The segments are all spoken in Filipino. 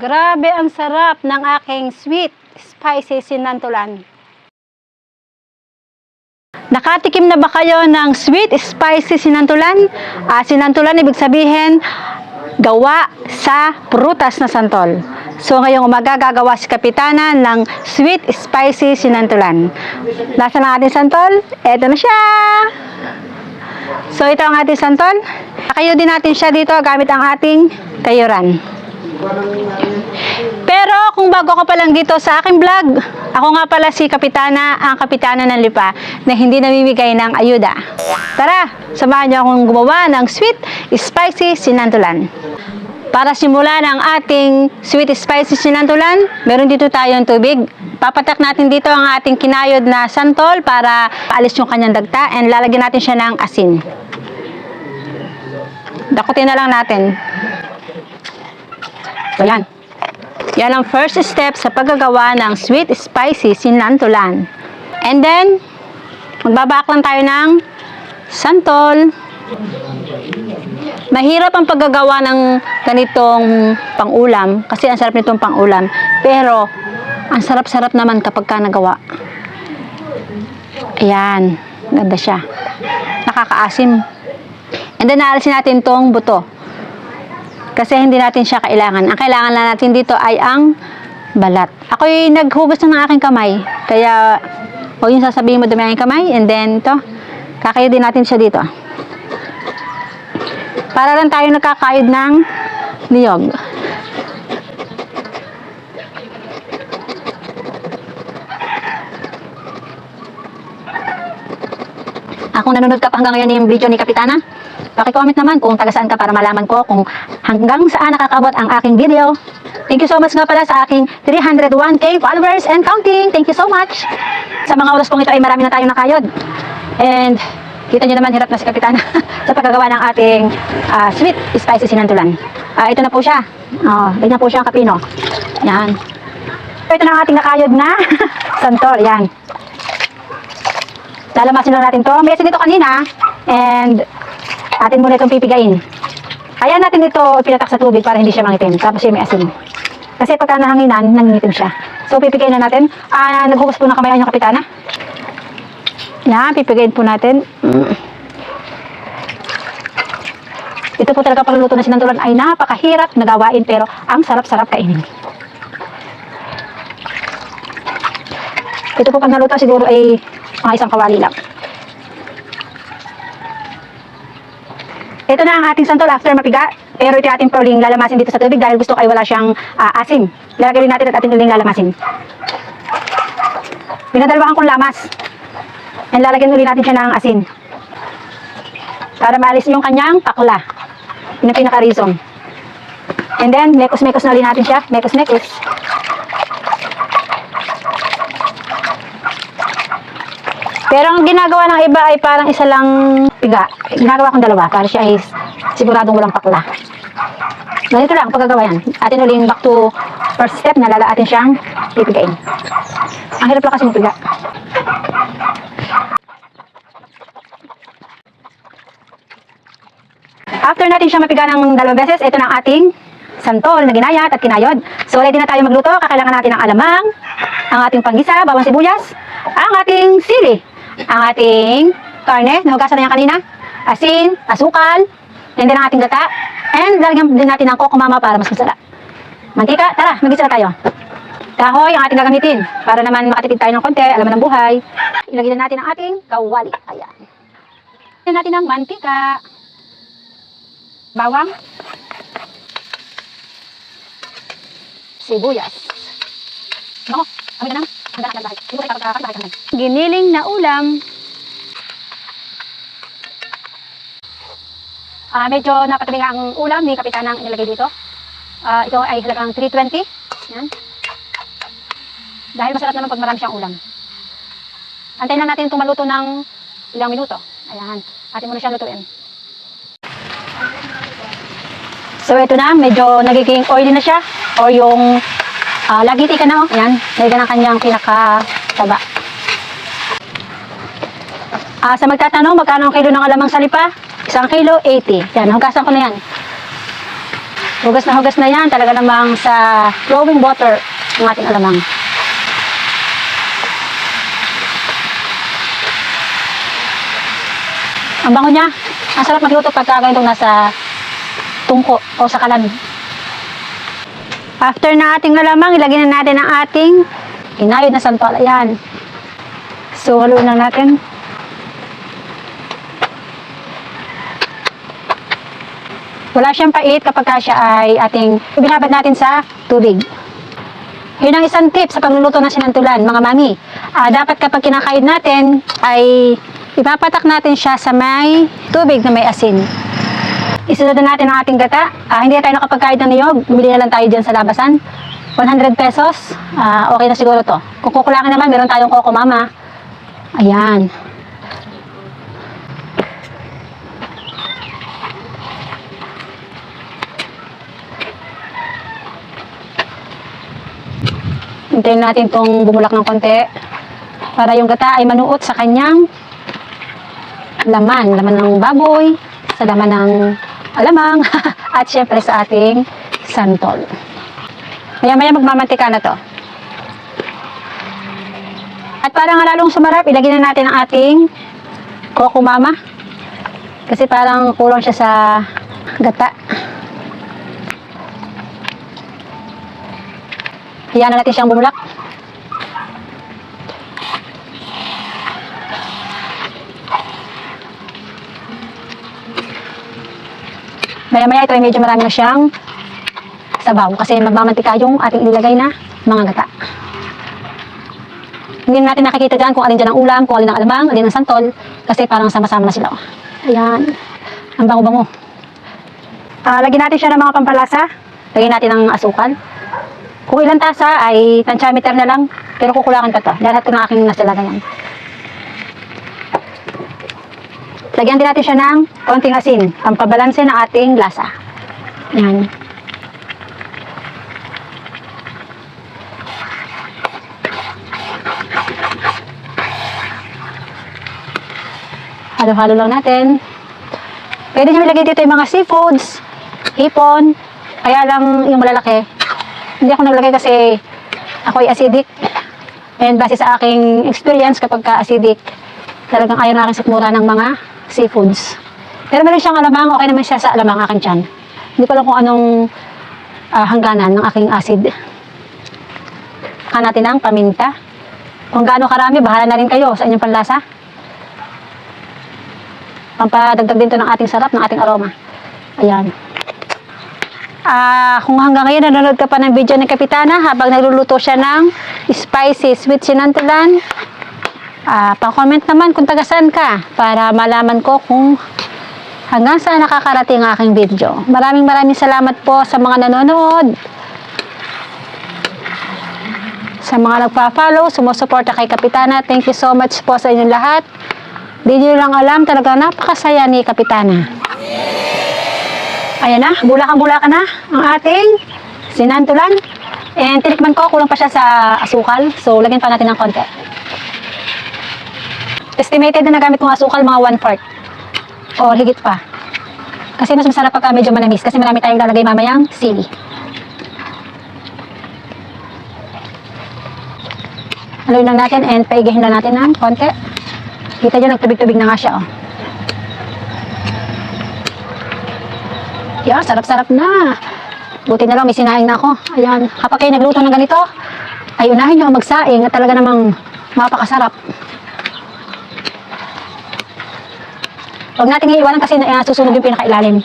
Grabe ang sarap ng aking sweet spicy sinantulan. Nakatikim na ba kayo ng sweet spicy sinantulan? Sinantulan ibig sabihin gawa sa prutas na santol. So ngayong umaga gagawa si Kapitana ng sweet spicy sinantulan. Nasaan ang ating santol? Eto na siya! So ito ang ating santol. Kayo din natin siya dito gamit ang ating kayuran. Pero kung bago ka pa lang dito sa aking vlog, ako nga pala si Kapitana, ang Kapitana ng Lipa na hindi namimigay ng ayuda. Tara, samahan niyo akong gumawa ng sweet spicy sinantulan. Para simulan ang ating sweet spicy sinantulan, meron dito tayong tubig. Papatak natin dito ang ating kinayod na santol para alis yung kanyang dagta and lalagyan natin siya ng asin. Dakutin na lang natin. So yan. Yan ang first step sa paggagawa ng sweet spicy sinantulan. And then, magbabak lang tayo ng santol. Mahirap ang paggagawa ng ganitong pang-ulam kasi ang sarap nitong pang-ulam. Pero, ang sarap-sarap naman kapag ka nagawa. Ayan. Ganda siya. Nakakaasim. And then, naalisin natin tong buto. Kasi hindi natin siya kailangan. Ang kailangan lang natin dito ay ang balat. Ako'y naghugas ng aking kamay. Kaya, huwag yung sasabihin mo dumi ang kamay. And then, ito, kakayod din natin siya dito. Para lang tayo nagkakayod ng niyog. Kung nanonood ka pa hanggang ngayon yung video ni Kapitana, paki-comment naman kung taga saan ka para malaman ko kung hanggang saan nakakabot ang aking video. Thank you so much nga pala sa aking 301k followers and counting. Thank you so much. Sa mga oras pong ito ay marami na tayong nakayod. And kita nyo naman hirap na si Kapitana sa paggagawa ng ating sweet spicy sinantulan. Ito na po siya. Ganyan po siya ang kapino. Yan. Ito na ang ating nakayod na santol. Yan. Lalamasin lang natin to. May asin dito kanina. And atin muna itong pipigain. Kaya natin ito pinatak sa tubig para hindi siya mangitim. Tapos siya may asin. Kasi pagka nahanginan, nangingitim siya. So pipigain na natin. Naghugas po ng kamay yung Kapitana. Yan, pipigain po natin. Ito po talaga pagluluto na sinantulan ay napakahirap na gawain pero ang sarap-sarap kainin. Ito po pag naluto siguro ay mga isang kawali lang. Ito na ang ating santol after mapiga. Pero ito ating uling lalamasin dito sa tubig dahil gusto ko ay wala siyang asim. Lalagay natin at ating uling lalamasin. Pinadalawaan kong lamas. And lalagyan ulit natin siya ng asin. Para maalis yung kanyang pakla. Yun ang pinaka-reason. And then, mekos-mekos na ulit natin siya. Mekos-mekos. Pero ang ginagawa ng iba ay parang isa lang piga. Ginagawa kong dalawa para siya ay siguradong walang pakla. Ganito lang paggagawa yan. Atin uling back to first step na atin siyang pipigain. Ang hirap lang kasi ng piga. After natin siya mapiga ng dalawang beses, ito na ang ating santol na ginayat at kinayod. So ready na tayo magluto. Kakailangan natin ng alamang, ang ating panggisa, bawang sibuyas, ang ating sili, ang ating karne, nahugasan na yan kanina, asin, asukal, and then ang ating gata, and lalagyan din natin ng kokomama para mas masarap. Mantika, tara, mag-isa na tayo. Kahoy ang ating gagamitin para naman makatipid tayo ng konti, alaman ng buhay. Ilagyan na natin ang ating kawali. Ayan. Ilagyan natin ang mantika, bawang, sibuyas. Ako, kami na nang handa na bahay. Hindi ko kapag-bahay ka naman. Giniling na ulam. Medyo napatabi nga ang ulam ni Kapitana ang inilagay dito. Ito ay halagang 320. Yan. Dahil masarap naman pag marami siyang ulam. Antayin lang natin itong maluto ng ilang minuto. Ayan. Atin muna siya lutuin. So ito na, medyo nagiging oily na siya. O yung lagiti ka na, yan. Nagiging ang kanyang pinaka-taba. Sa magtatanong, magkano ang kilo ng alamang salipa? 1 kilo, 80. Yan, hugasan ko na yan. Hugas na yan. Talaga namang sa flowing water ng ating alamang. Ang bango niya. Ang sarap magluto pagka ganitong nasa tungko o sa kalan. After na ating alamang, ilagay na natin ang ating inayod na santol. Ayan. So, haluin lang natin. Wala siyang pait kapag siya ay ating binabad natin sa tubig. Yun ang isang tip sa pagluluto ng sinantulan, mga mami. Dapat kapag kinakain natin, ay ipapatak natin siya sa may tubig na may asin. Isunod na natin ang ating gata. Hindi na tayo nakapagkain ng niyog. Bumili na lang tayo dyan sa labasan. 100 pesos. Okay na siguro to. Kung kukulangin naman, meron tayong Coco Mama. Ayan. Hintayin natin itong bumulak ng konti para yung gata ay manuot sa kanyang laman ng baboy, sa laman ng alamang, at syempre sa ating santol. Maya-maya magmamantika na to. At para nga lalong sumarap, ilagay na natin ang ating Coco Mama. Kasi parang kulang siya sa gata. Hayaan na natin siyang bumulak. Maya-maya ito ay medyo marami na siyang sabaw kasi magmamantika yung ating ilagay na mga gata. Hindi natin nakikita dyan kung alin dyan ang ulam, kung alin ang alamang, alin ang santol kasi parang sama-sama na sila. Ayan. Ang bango-bango. Lagyan natin siya ng mga pampalasa. Lagyan natin ng asukal. Kung ilang tasa ay tansyameter na lang, pero kukulangan pa to. Lahat ko ng aking nasalagayan. Lagyan din natin siya ng konting asin, pampabalanse ng ating lasa. Yan. Halo-halo lang natin. Pwede nyo ilagay dito yung mga seafoods, hipon, kaya lang yung malalaki. Hindi ako naglagay kasi ako ay acidic. And base sa aking experience kapag ka-acidic, talagang ayaw na aking sikmura ng mga seafoods. Pero meron siyang alamang, okay naman siya sa alamang aking tiyan. Hindi ko lang kung anong hangganan ng aking acid. Saka natin ang paminta. Kung gaano karami, bahala na rin kayo sa inyong panlasa. Pampadagdag din to ng ating sarap, ng ating aroma. Ayan. Kung hanggang ngayon nanonood ka pa ng video ni Kapitana habang nagluluto siya ng spicy sweet sinantulan, pa-comment naman kung tagasan ka para malaman ko kung hanggang saan nakakarating ang aking video. Maraming salamat po sa mga nanonood, sa mga nagpa-follow, sumusuporta kay Kapitana. Thank you so much po sa inyong lahat. Di nyo lang alam, talaga napakasaya ni Kapitana. Ayan na, bulakan-bulakan na ang ating sinantulan. And tinikman ko, kulang pa siya sa asukal. So, lagyan pa natin ng konti. Estimated na nagamit kong asukal, mga 1/4. O higit pa. Kasi mas masarap pagka medyo manamis. Kasi marami tayong lalagay mamayang sili. Haluin lang natin and paigahin lang natin ng konti. Kita nyo, nagtubig-tubig na nga siya. Oh. Yeah, sarap-sarap na. Buti na lang, may sinaing na ako. Ayan, kapag kayo nagluto ng ganito, ay unahin nyo ang magsaing at talaga namang mapakasarap. Huwag natin iiwanan kasi susunod yung pinakailalim.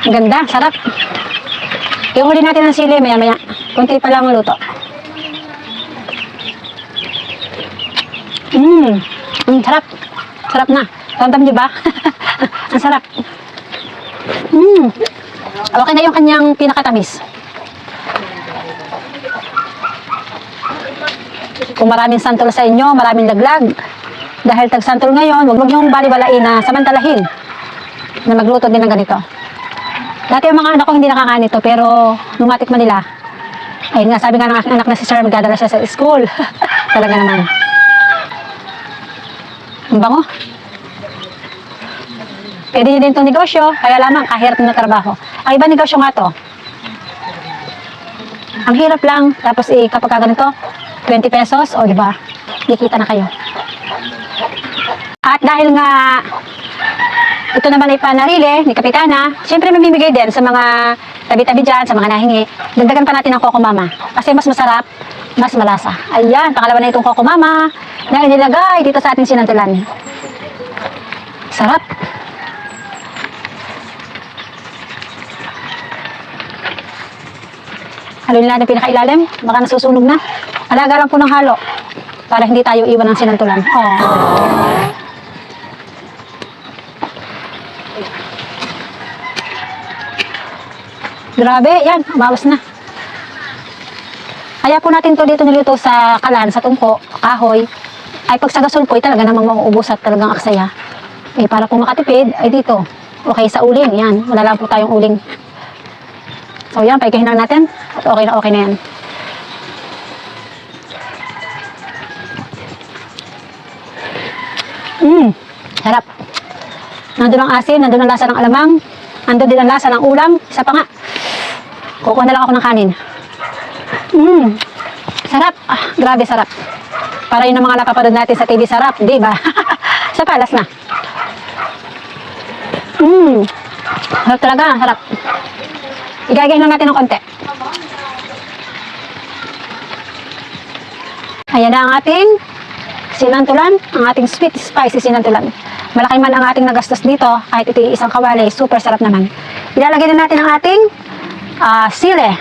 Ang ganda, sarap. Ihuli natin ng sili, maya-maya. Kunti pa lang ang luto. Sarap. Sarap na. Ramdam nyo ba? Ang sarap. Okay na yung kanyang pinakatamis. Kung maraming santol sa inyo, maraming laglag. Dahil tag-santol ngayon, huwag yung baliwalain na samantalahin na magluto din ng ganito. Dati yung mga anak ko hindi nakakain ito, pero nung matikman nila, ayun nga, sabi nga ng aking anak na si Sir, magdadala siya sa school. Talaga naman. Ang bango. Pwede nyo din itong negosyo, kaya lamang kahirap na trabaho. Ang iba negosyo nga to. Ang hirap lang. Tapos kapag ganito, 20 pesos, o diba? Kikita na kayo. At dahil nga ito naman ay panarili ni Kapitana, syempre mamimigay din sa mga tabi-tabi dyan, sa mga nahingi. Dagdagan pa natin ng Coco Mama. Kasi mas masarap, mas malasa. Ayan, pangalawa na itong Coco Mama na inilagay dito sa ating sinantulan. Sarap. Haluin natin pinakailalim, baka nasusunog na. Alaga lang po ng halo para hindi tayo iwan ng sinantulan. Oh. Grabe, yan, umawas na. Kaya po natin to dito niluto sa kalan, sa tungko, kahoy. Ay pag sa gasol po, ay talaga namang mauubos at talagang aksaya. Eh, para po makatipid, ay dito. Okay, sa uling, yan. Wala lang po tayong uling. So yan, paigahin lang natin. At okay na yan. Sarap. Nandun ang asin, nandun ang lasa ng alamang, nandun din ang lasa ng ulam. Isa pa nga. Kukuha na lang ako ng kanin. Sarap. Ah, grabe sarap. Para yun ang mga napapanood natin sa TV Sarap, di ba? Sa palas na. Sarap talaga, sarap. Igagayin lang natin ng konti. Ayan na ang ating sinantulan, ang ating sweet spicy sinantulan. Malaki man ang ating nagastos dito, kahit ito yung isang kawali, super sarap naman. Ilalagay na natin ang ating sile.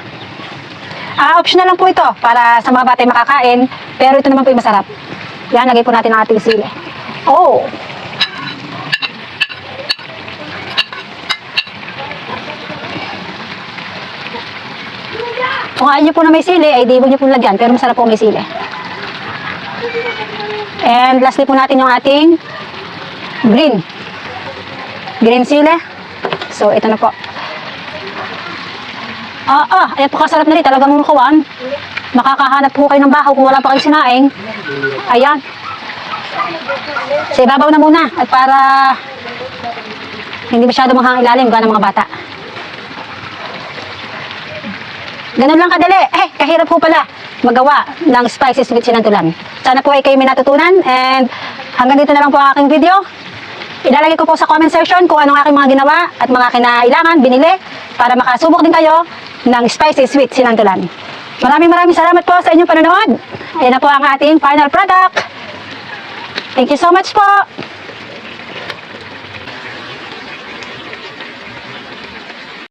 Optional lang po ito para sa mga bata makakain, pero ito naman po yung masarap. Yan, lagay po natin ang ating sile. Oh! Kung ayaw nyo po na may sili, ay di huwag nyo po lagyan, pero masarap po may sili. And lastly po natin yung ating green sili. So, ito na po. Ayan po kasarap na rin. Talagang mukuhaan. Makakahanap po kayo ng bahaw kung wala pa kayo sinaing. Ayan. So, ibabaw na muna. At para hindi masyado manghang ilalim gawa ng mga bata. Ganun lang kadali. Kahirap po pala magawa ng spicy sweet sinantulan. Sana po ay kayo may natutunan. And hanggang dito na lang po ang aking video. Ilalagay ko po sa comment section kung anong aking mga ginawa at mga kinailangan, binili para makasubok din kayo ng spicy sweet sinantulan. Maraming salamat po sa inyong panonood. Ayan na po ang ating final product. Thank you so much po.